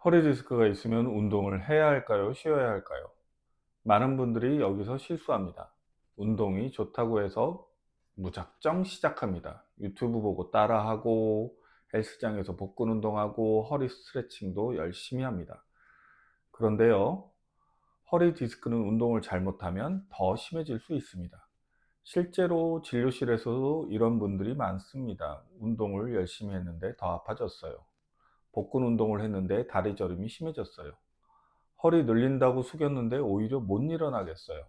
허리 디스크가 있으면 운동을 해야 할까요? 쉬어야 할까요? 많은 분들이 여기서 실수합니다. 운동이 좋다고 해서 무작정 시작합니다. 유튜브 보고 따라하고 헬스장에서 복근 운동하고 허리 스트레칭도 열심히 합니다. 그런데요, 허리 디스크는 운동을 잘못하면 더 심해질 수 있습니다. 실제로 진료실에서도 이런 분들이 많습니다. 운동을 열심히 했는데 더 아파졌어요. 복근 운동을 했는데 다리 저림이 심해졌어요. 허리 늘린다고 숙였는데 오히려 못 일어나겠어요.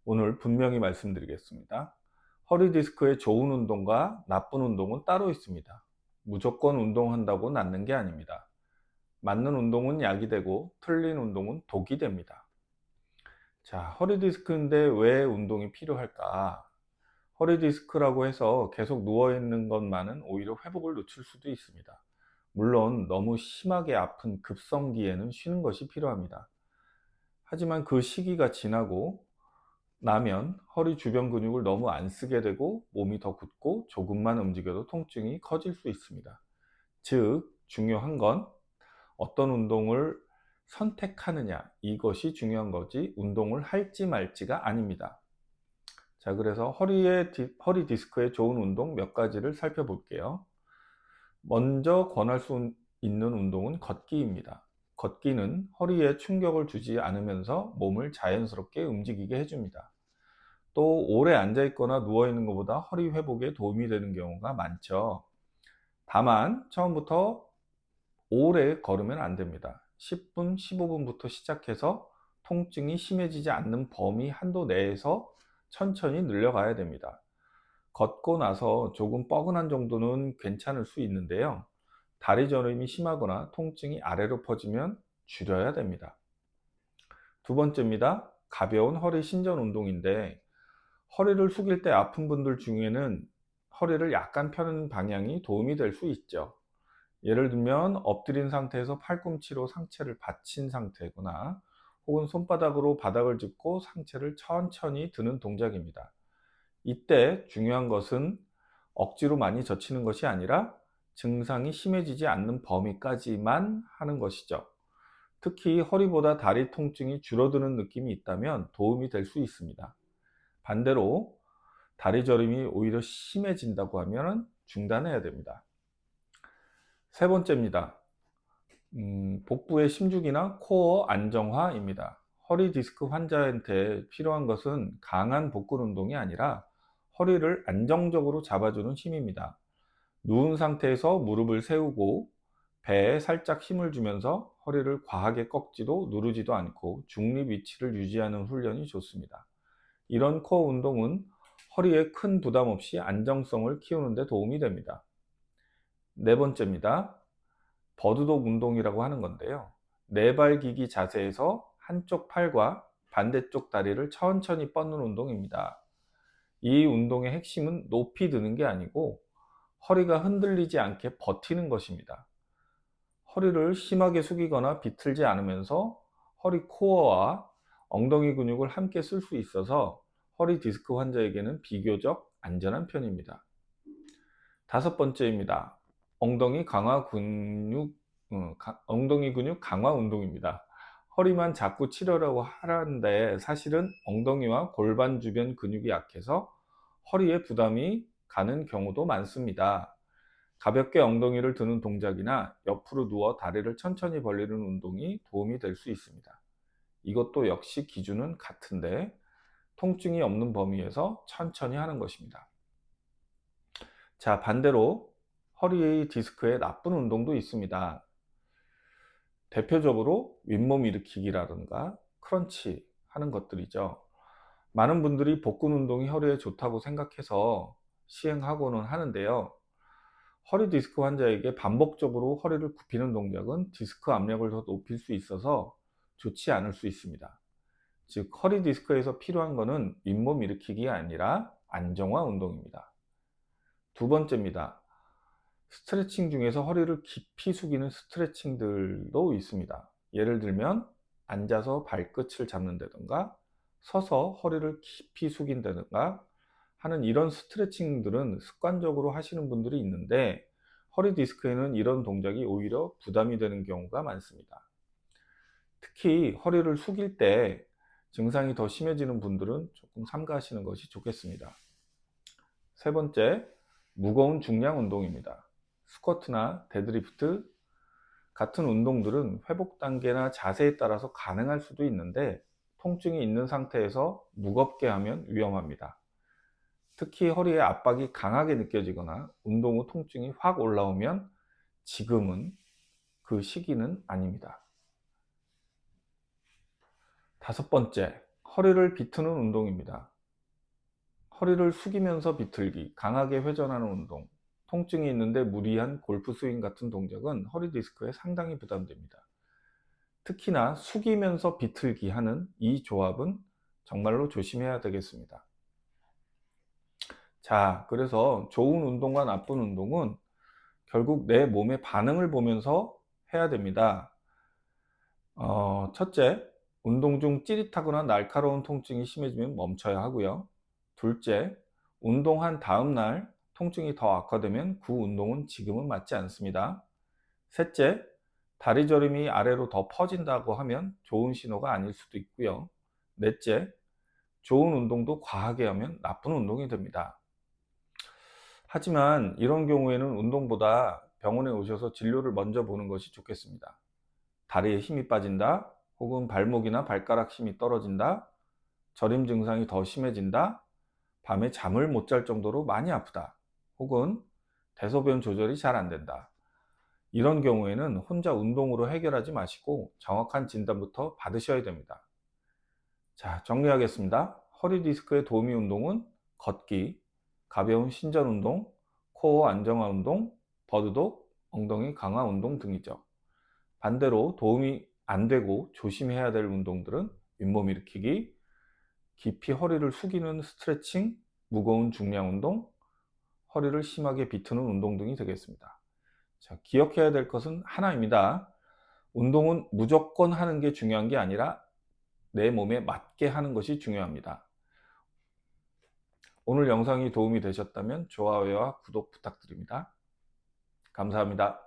오늘 분명히 말씀드리겠습니다. 허리 디스크에 좋은 운동과 나쁜 운동은 따로 있습니다. 무조건 운동한다고 낫는 게 아닙니다. 맞는 운동은 약이 되고 틀린 운동은 독이 됩니다. 자, 허리 디스크인데 왜 운동이 필요할까? 허리 디스크라고 해서 계속 누워 있는 것만은 오히려 회복을 늦출 수도 있습니다. 물론 너무 심하게 아픈 급성기에는 쉬는 것이 필요합니다. 하지만 그 시기가 지나고 나면 허리 주변 근육을 너무 안 쓰게 되고 몸이 더 굳고 조금만 움직여도 통증이 커질 수 있습니다. 즉, 중요한 건 어떤 운동을 선택하느냐, 이것이 중요한 거지 운동을 할지 말지가 아닙니다. 자, 그래서 허리 디스크에 좋은 운동 몇 가지를 살펴볼게요. 먼저 권할 수 있는 운동은 걷기입니다. 걷기는 허리에 충격을 주지 않으면서 몸을 자연스럽게 움직이게 해줍니다. 또 오래 앉아 있거나 누워 있는 것보다 허리 회복에 도움이 되는 경우가 많죠. 다만 처음부터 오래 걸으면 안 됩니다. 10분, 15분부터 시작해서 통증이 심해지지 않는 범위 한도 내에서 천천히 늘려가야 됩니다. 걷고 나서 조금 뻐근한 정도는 괜찮을 수 있는데요. 다리 저림이 심하거나 통증이 아래로 퍼지면 줄여야 됩니다. 두 번째입니다. 가벼운 허리 신전 운동인데 허리를 숙일 때 아픈 분들 중에는 허리를 약간 펴는 방향이 도움이 될 수 있죠. 예를 들면 엎드린 상태에서 팔꿈치로 상체를 받친 상태거나 혹은 손바닥으로 바닥을 짚고 상체를 천천히 드는 동작입니다. 이때 중요한 것은 억지로 많이 젖히는 것이 아니라 증상이 심해지지 않는 범위까지만 하는 것이죠. 특히 허리보다 다리 통증이 줄어드는 느낌이 있다면 도움이 될 수 있습니다. 반대로 다리 저림이 오히려 심해진다고 하면 중단해야 됩니다. 세 번째입니다. 복부의 심죽이나 코어 안정화입니다. 허리 디스크 환자한테 필요한 것은 강한 복근 운동이 아니라 허리를 안정적으로 잡아주는 힘입니다. 누운 상태에서 무릎을 세우고 배에 살짝 힘을 주면서 허리를 과하게 꺾지도 누르지도 않고 중립 위치를 유지하는 훈련이 좋습니다. 이런 코어 운동은 허리에 큰 부담 없이 안정성을 키우는 데 도움이 됩니다. 네 번째입니다. 버드독 운동이라고 하는 건데요. 네발기기 자세에서 한쪽 팔과 반대쪽 다리를 천천히 뻗는 운동입니다. 이 운동의 핵심은 높이 드는 게 아니고 허리가 흔들리지 않게 버티는 것입니다. 허리를 심하게 숙이거나 비틀지 않으면서 허리 코어와 엉덩이 근육을 함께 쓸 수 있어서 허리 디스크 환자에게는 비교적 안전한 편입니다. 다섯 번째입니다. 엉덩이 근육 강화 운동입니다. 허리만 자꾸 치료라고 하라는데 사실은 엉덩이와 골반 주변 근육이 약해서 허리에 부담이 가는 경우도 많습니다. 가볍게 엉덩이를 드는 동작이나 옆으로 누워 다리를 천천히 벌리는 운동이 도움이 될 수 있습니다. 이것도 역시 기준은 같은데 통증이 없는 범위에서 천천히 하는 것입니다. 자, 반대로 허리 디스크에 나쁜 운동도 있습니다. 대표적으로 윗몸 일으키기라든가 크런치 하는 것들이죠. 많은 분들이 복근 운동이 허리에 좋다고 생각해서 시행하고는 하는데요. 허리 디스크 환자에게 반복적으로 허리를 굽히는 동작은 디스크 압력을 더 높일 수 있어서 좋지 않을 수 있습니다. 즉, 허리 디스크에서 필요한 것은 윗몸 일으키기 아니라 안정화 운동입니다. 두 번째입니다. 스트레칭 중에서 허리를 깊이 숙이는 스트레칭들도 있습니다. 예를 들면 앉아서 발끝을 잡는다든가 서서 허리를 깊이 숙인다든가 하는 이런 스트레칭들은 습관적으로 하시는 분들이 있는데 허리 디스크에는 이런 동작이 오히려 부담이 되는 경우가 많습니다. 특히 허리를 숙일 때 증상이 더 심해지는 분들은 조금 삼가하시는 것이 좋겠습니다. 세 번째, 무거운 중량 운동입니다. 스쿼트나 데드리프트 같은 운동들은 회복 단계나 자세에 따라서 가능할 수도 있는데 통증이 있는 상태에서 무겁게 하면 위험합니다. 특히 허리에 압박이 강하게 느껴지거나 운동 후 통증이 확 올라오면 지금은 그 시기는 아닙니다. 다섯 번째, 허리를 비트는 운동입니다. 허리를 숙이면서 비틀기, 강하게 회전하는 운동, 통증이 있는데 무리한 골프 스윙 같은 동작은 허리 디스크에 상당히 부담됩니다. 특히나 숙이면서 비틀기 하는 이 조합은 정말로 조심해야 되겠습니다. 자, 그래서 좋은 운동과 나쁜 운동은 결국 내 몸의 반응을 보면서 해야 됩니다. 첫째, 운동 중 찌릿하거나 날카로운 통증이 심해지면 멈춰야 하고요. 둘째, 운동한 다음 날 통증이 더 악화되면 그 운동은 지금은 맞지 않습니다. 셋째, 다리 저림이 아래로 더 퍼진다고 하면 좋은 신호가 아닐 수도 있고요. 넷째, 좋은 운동도 과하게 하면 나쁜 운동이 됩니다. 하지만 이런 경우에는 운동보다 병원에 오셔서 진료를 먼저 보는 것이 좋겠습니다. 다리에 힘이 빠진다, 혹은 발목이나 발가락 힘이 떨어진다, 저림 증상이 더 심해진다, 밤에 잠을 못 잘 정도로 많이 아프다, 혹은 대소변 조절이 잘 안 된다. 이런 경우에는 혼자 운동으로 해결하지 마시고 정확한 진단부터 받으셔야 됩니다. 자, 정리하겠습니다. 허리 디스크에 도우미 운동은 걷기, 가벼운 신전 운동, 코어 안정화 운동, 버드독, 엉덩이 강화 운동 등이죠. 반대로 도움이 안 되고 조심해야 될 운동들은 윗몸 일으키기, 깊이 허리를 숙이는 스트레칭, 무거운 중량 운동, 허리를 심하게 비트는 운동 등이 되겠습니다. 자, 기억해야 될 것은 하나입니다. 운동은 무조건 하는 게 중요한 게 아니라 내 몸에 맞게 하는 것이 중요합니다. 오늘 영상이 도움이 되셨다면 좋아요와 구독 부탁드립니다. 감사합니다.